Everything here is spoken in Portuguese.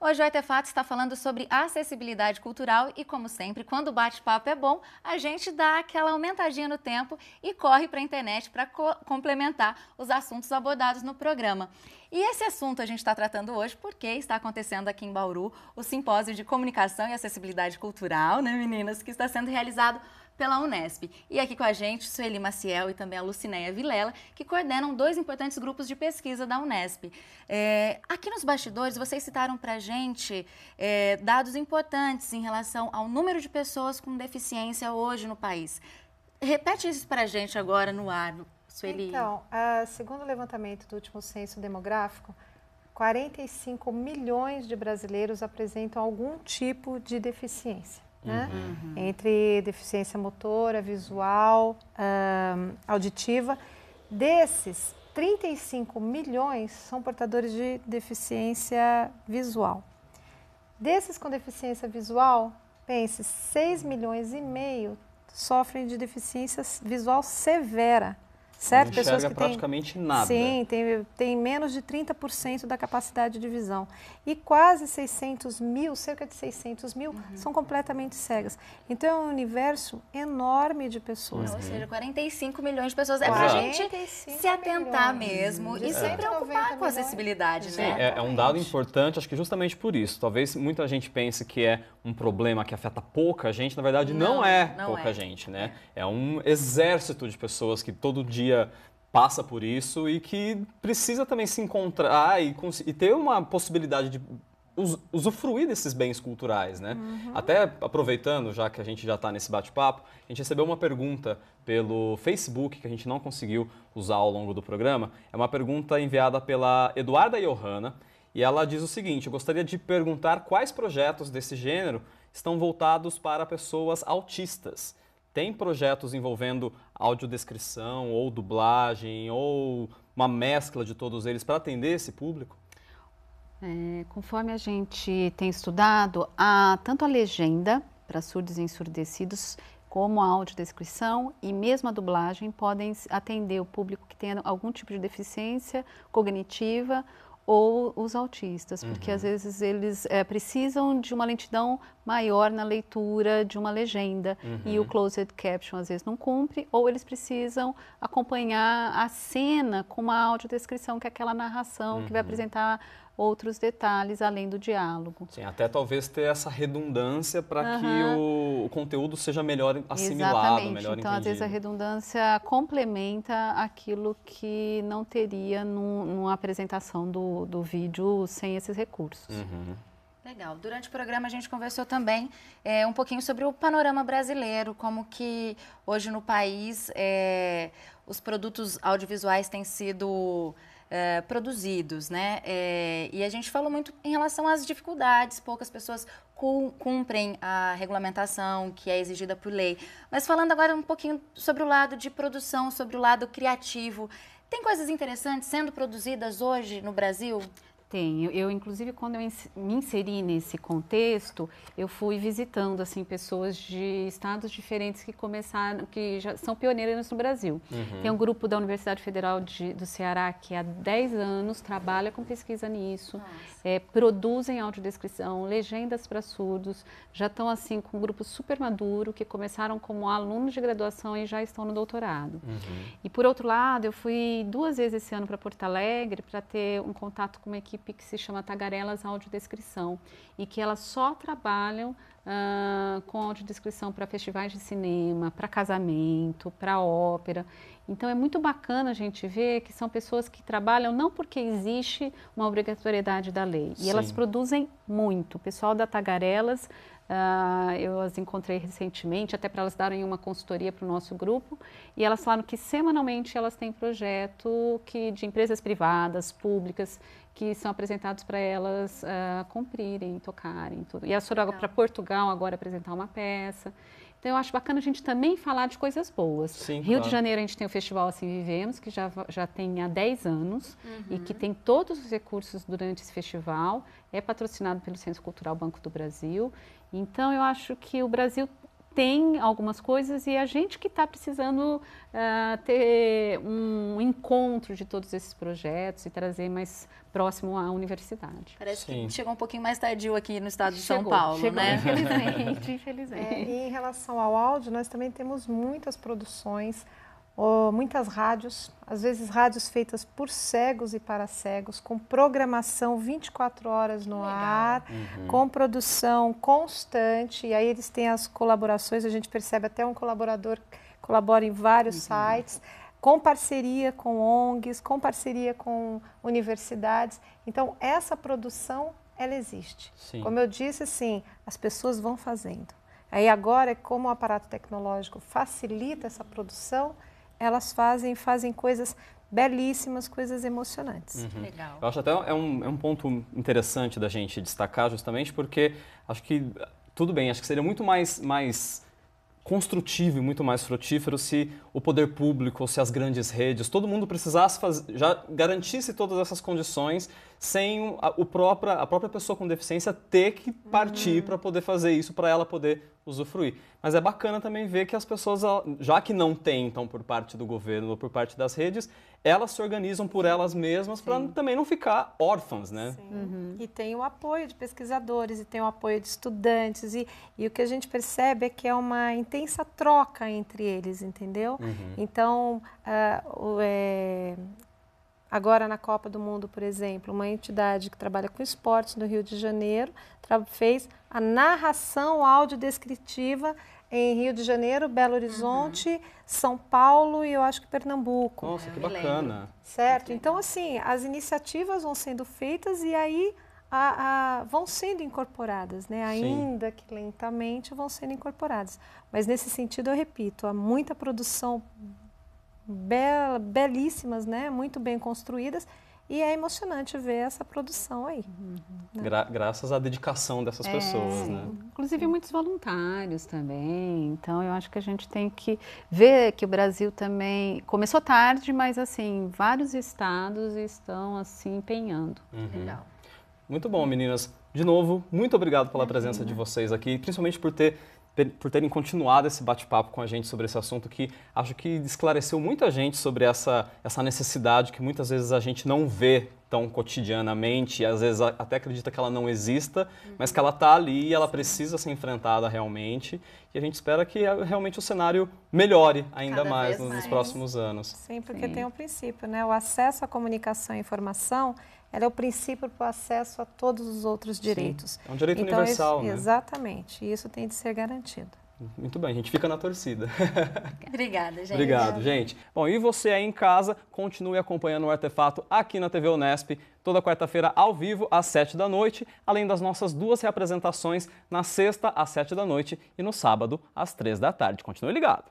Hoje o Artefato está falando sobre acessibilidade cultural e, como sempre, quando o bate-papo é bom, a gente dá aquela aumentadinha no tempo e corre para a internet para complementar os assuntos abordados no programa. E esse assunto a gente está tratando hoje porque está acontecendo aqui em Bauru o Simpósio de Comunicação e Acessibilidade Cultural, né, meninas, que está sendo realizado pela Unesp. E aqui com a gente, Sueli Maciel e também a Lucinéia Vilela, que coordenam dois importantes grupos de pesquisa da Unesp. Aqui nos bastidores, vocês citaram para a gente dados importantes em relação ao número de pessoas com deficiência hoje no país. Repete isso para a gente agora no ar, Sueli. Então, segundo o levantamento do último censo demográfico, 45 milhões de brasileiros apresentam algum tipo de deficiência. Né? Entre deficiência motora, visual, auditiva. Desses, 35 milhões são portadores de deficiência visual. Desses com deficiência visual, pense, 6 milhões e meio sofrem de deficiência visual severa. Certo? Não enxerga praticamente nada. Sim, tem menos de 30% da capacidade de visão. E quase 600 mil, cerca de 600 mil, são completamente cegas. Então é um universo enorme de pessoas. Ou seja, 45 milhões de pessoas. É para a gente se atentar mesmo e se preocupar com a acessibilidade, né? É um dado importante, acho que justamente por isso. Talvez muita gente pense que é um problema que afeta pouca gente, na verdade não é pouca gente, né? É um exército de pessoas que todo dia passa por isso e que precisa também se encontrar e ter uma possibilidade de usufruir desses bens culturais, né? Até aproveitando, já que a gente já está nesse bate-papo, a gente recebeu uma pergunta pelo Facebook que a gente não conseguiu usar ao longo do programa. É uma pergunta enviada pela Eduarda Johanna e ela diz o seguinte: eu gostaria de perguntar quais projetos desse gênero estão voltados para pessoas autistas. Tem projetos envolvendo audiodescrição ou dublagem ou uma mescla de todos eles para atender esse público? Conforme a gente tem estudado, há tanto a legenda para surdos e ensurdecidos como a audiodescrição e mesmo a dublagem podem atender o público que tem algum tipo de deficiência cognitiva ou os autistas, porque às vezes eles precisam de uma lentidão maior na leitura de uma legenda e o closed caption às vezes não cumpre, ou eles precisam acompanhar a cena com uma audiodescrição, que é aquela narração que vai apresentar outros detalhes além do diálogo. Sim, até talvez ter essa redundância para que o conteúdo seja melhor assimilado, exatamente. Melhor então, entendido. Às vezes a redundância complementa aquilo que não teria numa apresentação do vídeo sem esses recursos. Legal. Durante o programa a gente conversou também um pouquinho sobre o panorama brasileiro, como que hoje no país os produtos audiovisuais têm sido produzidos, né? E a gente falou muito em relação às dificuldades, poucas pessoas cumprem a regulamentação que é exigida por lei. Mas falando agora um pouquinho sobre o lado de produção, sobre o lado criativo, tem coisas interessantes sendo produzidas hoje no Brasil? Tem. Eu, inclusive, quando eu me inseri nesse contexto, eu fui visitando assim pessoas de estados diferentes que começaram, que já são pioneiras no Brasil. Tem um grupo da Universidade Federal do Ceará que há 10 anos trabalha com pesquisa nisso, produzem audiodescrição, legendas para surdos, já estão assim com um grupo super maduro, que começaram como alunos de graduação e já estão no doutorado. E por outro lado, eu fui 2 vezes esse ano para Porto Alegre para ter um contato com uma equipe que se chama Tagarelas Audiodescrição e que elas só trabalham com audiodescrição para festivais de cinema, para casamento, para ópera. Então é muito bacana a gente ver que são pessoas que trabalham não porque existe uma obrigatoriedade da lei. E elas produzem muito. O pessoal da Tagarelas, eu as encontrei recentemente, até para elas darem uma consultoria para o nosso grupo, e elas falaram que semanalmente elas têm projeto de empresas privadas, públicas, que são apresentados para elas cumprirem, tocarem, tudo. E elas foram para Portugal agora apresentar uma peça. Então, eu acho bacana a gente também falar de coisas boas. Sim, Rio claro. de Janeiro, a gente tem o Festival Assim Vivemos, que já tem há 10 anos e que tem todos os recursos durante esse festival. É patrocinado pelo Centro Cultural Banco do Brasil. Então, eu acho que o Brasil tem algumas coisas e a gente que está precisando ter um encontro de todos esses projetos e trazer mais próximo à universidade. Parece Sim. que chegou um pouquinho mais tardio aqui no estado de São Paulo, chegou, né? Infelizmente. E em relação ao áudio, nós também temos muitas produções, muitas rádios, às vezes rádios feitas por cegos e para cegos, com programação 24 horas no ar, com produção constante, e aí eles têm as colaborações, a gente percebe até um colaborador que colabora em vários sites, com parceria com ONGs, com parceria com universidades. Então, essa produção, ela existe. Sim. Como eu disse, assim, as pessoas vão fazendo. Aí agora, como o aparato tecnológico facilita essa produção, elas fazem coisas belíssimas, coisas emocionantes. Legal. Eu acho até é um ponto interessante da gente destacar, justamente porque acho que, tudo bem, acho que seria muito mais construtivo e muito mais frutífero se o poder público, se as grandes redes, todo mundo precisasse já garantisse todas essas condições sem a própria pessoa com deficiência ter que partir para poder fazer isso, para ela poder usufruir. Mas é bacana também ver que as pessoas, já que não tem, então, por parte do governo ou por parte das redes, elas se organizam por elas mesmas para também não ficar órfãs, né? Sim. E tem o apoio de pesquisadores, e tem o apoio de estudantes, e o que a gente percebe é que é uma intensa troca entre eles, entendeu? Então, agora na Copa do Mundo, por exemplo, uma entidade que trabalha com esportes no Rio de Janeiro fez a narração audiodescritiva em Rio de Janeiro, Belo Horizonte, São Paulo e eu acho que Pernambuco. Nossa, que bacana. Certo? Então, assim, as iniciativas vão sendo feitas e aí vão sendo incorporadas, né? Ainda que lentamente vão sendo incorporadas. Mas nesse sentido, eu repito, há muita produção belíssimas, né? Muito bem construídas, e é emocionante ver essa produção aí. Né? Graças à dedicação dessas pessoas, né? Inclusive muitos voluntários também, então eu acho que a gente tem que ver que o Brasil também começou tarde, mas assim, vários estados estão assim empenhando. Legal. Muito bom, meninas. De novo, muito obrigado pela presença de vocês aqui, principalmente por terem continuado esse bate-papo com a gente sobre esse assunto que acho que esclareceu muita gente sobre essa necessidade que muitas vezes a gente não vê tão cotidianamente, e às vezes até acredita que ela não exista, mas que ela está ali e ela precisa ser enfrentada realmente, e a gente espera que realmente o cenário melhore ainda mais nos próximos anos. Sim, porque tem um princípio, né? O acesso à comunicação e informação, ela é o princípio para o acesso a todos os outros direitos. É um direito universal, né? Exatamente, e isso tem de ser garantido. Muito bem, a gente fica na torcida. Obrigada, gente. Obrigado, gente. Bom, e você aí em casa, continue acompanhando o Artefato aqui na TV Unesp, toda quarta-feira ao vivo, às 7 da noite, além das nossas 2 reapresentações na sexta, às 7 da noite, e no sábado, às 3 da tarde. Continue ligado.